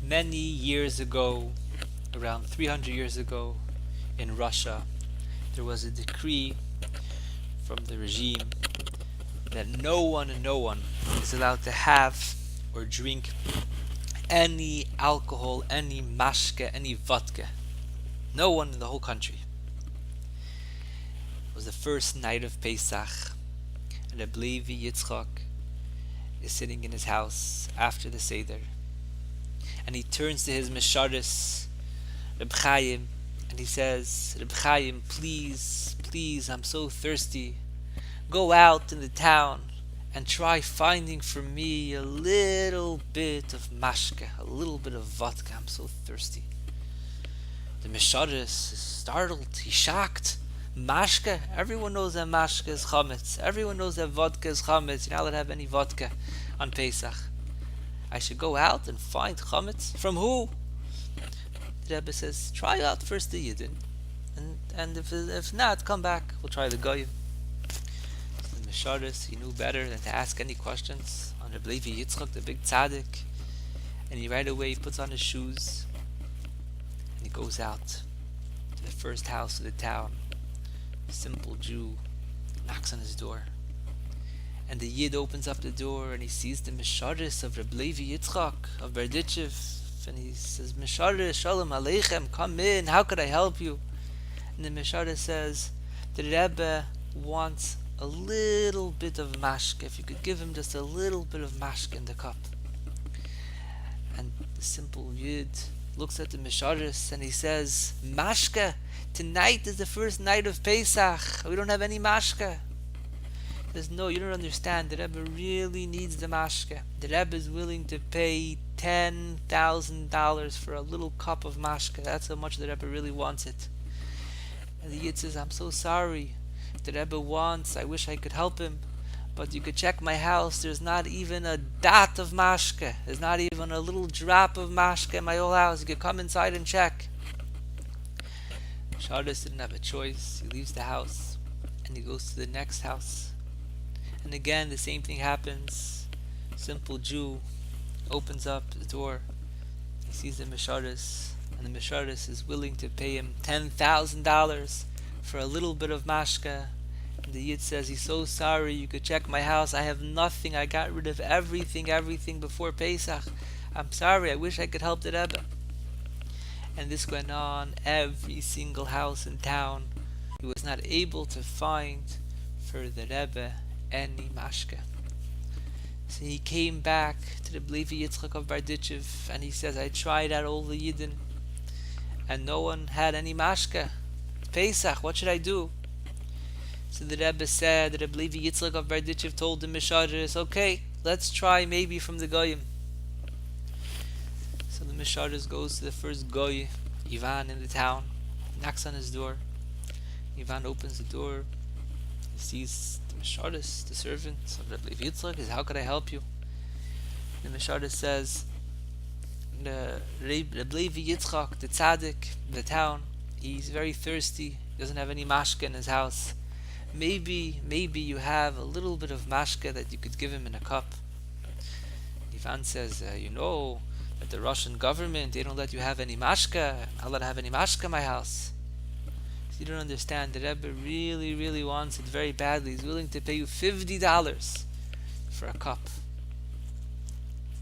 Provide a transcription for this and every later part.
Many years ago, around 300 years ago, in Russia, there was a decree from the regime that no one is allowed to have or drink any alcohol, any mashke, any vodka. No one in the whole country. It was the first night of Pesach, and Reb Levi Yitzchak is sitting in his house after the Seder, and he turns to his Mesharis, Reb Chaim, and he says, Reb Chaim, please, I'm so thirsty. Go out in the town and try finding for me a little bit of mashke, a little bit of vodka. I'm so thirsty. The Mesharis is startled. He's shocked. Mashke? Everyone knows that mashke is chametz. Everyone knows that vodka is chametz. You're not allowed to have any vodka on Pesach. I should go out and find chametz? From who? The Rebbe says, try out first the Yidden. And if not, come back. We'll try the Goyim. So the Mesharis, he knew better than to ask any questions on Reb Levi Yitzchak, the big tzaddik. And he right away puts on his shoes and he goes out to the first house of the town. A simple Jew knocks on his door. And the Yid opens up the door and he sees the Mesharis of Reb Levi Yitzchak of Berditchev. And he says, Mesharis, Shalom Aleichem, come in, how could I help you? And the Mesharis says, the Rebbe wants a little bit of mashke, if you could give him just a little bit of mashke in the cup. And the simple Yid looks at the Mesharis and he says, mashke, tonight is the first night of Pesach, we don't have any mashke. He says, no, you don't understand, the Rebbe really needs the mashke. The Rebbe is willing to pay $10,000 for a little cup of mashke. That's how much the Rebbe really wants it. And the Yid says, I'm so sorry. The Rebbe wants, I wish I could help him, but you could check my house, there's not even a dot of mashke. There's not even a little drop of mashke in my whole house. You could come inside and check. Shabbos didn't have a choice. He leaves the house and he goes to the next house. And again, the same thing happens. Simple Jew opens up the door. He sees the Mesharis, and the Mesharis is willing to pay him $10,000 for a little bit of mashke. And the Yid says, he's so sorry, you could check my house. I have nothing. I got rid of everything before Pesach. I'm sorry. I wish I could help the Rebbe. And this went on every single house in town. He was not able to find for the Rebbe any mashke. So he came back to the Levi Yitzchak of Berditchev and he says, I tried out all the Yidden and no one had any mashke. It's Pesach, what should I do? So the Rebbe said, the Levi Yitzchak of Berditchev told the Mesharis, okay, let's try maybe from the Goyim. So the Mesharis goes to the first Goy, Ivan in the town, knocks on his door. Ivan opens the door, he sees the Mesharis, the servant of Reb Levi Yitzchak. He says, how could I help you? The Mesharis says, the Reb Levi Yitzchak, the tzaddik, the town, he's very thirsty, he doesn't have any mashke in his house. Maybe you have a little bit of mashke that you could give him in a cup. Ivan says, you know that the Russian government, they don't let you have any mashke. I'm not allowed to have any mashke in my house. You don't understand. The Rebbe really wants it very badly. He's willing to pay you $50 for a cup.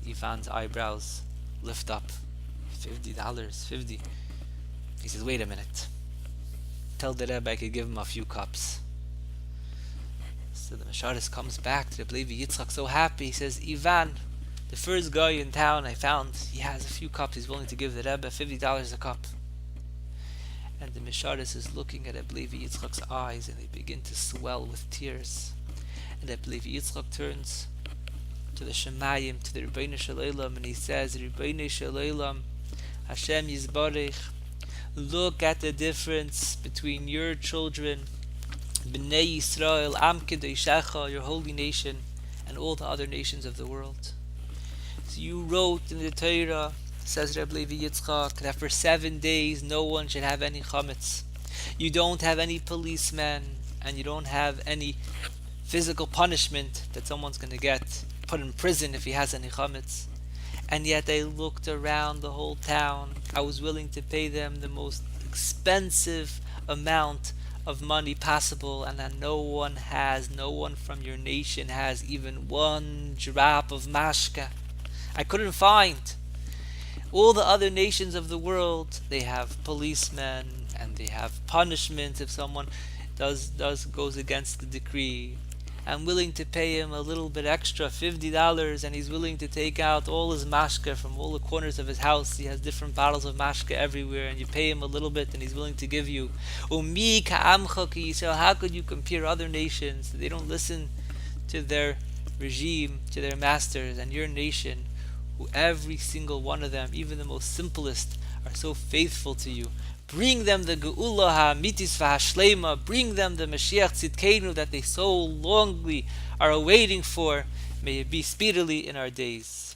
Ivan's eyebrows lift up. $50, 50. He says, wait a minute. Tell the Rebbe I could give him a few cups. So the Mesharis comes back to the Levi Yitzchak so happy. He says, Ivan, the first guy in town I found, he has a few cups. He's willing to give the Rebbe $50 a cup. And the Mesharis is looking at Reb Levi Yitzchak's eyes and they begin to swell with tears. And Reb Levi Yitzchak turns to the Shemayim, to the Rebbeinu Shel Olam, and he says, Rebbeinu Shel Olam, Hashem Yizbarech, look at the difference between your children, Bnei Yisrael, Am Kedoshecha, your holy nation, and all the other nations of the world. So you wrote in the Torah, says Reb Levi Yitzchak, that for 7 days no one should have any chametz. You don't have any policemen, and you don't have any physical punishment that someone's going to get put in prison if he has any chametz. And yet I looked around the whole town. I was willing to pay them the most expensive amount of money possible, and that no one from your nation has even one drop of mashka. I couldn't find. All the other nations of the world, they have policemen and they have punishment if someone goes against the decree. I'm willing to pay him a little bit extra, $50, and he's willing to take out all his mashka from all the corners of his house. He has different bottles of mashka everywhere, and you pay him a little bit, and he's willing to give you. Umi ka'amcha ki Yisrael. How could you compare other nations? They don't listen to their regime, to their masters, and your nation, who every single one of them, even the most simplest, are so faithful to you. Bring them the Geula HaMitis VaHashlema. Bring them the Mashiach Tzidkenu that they so longly are awaiting for. May it be speedily in our days.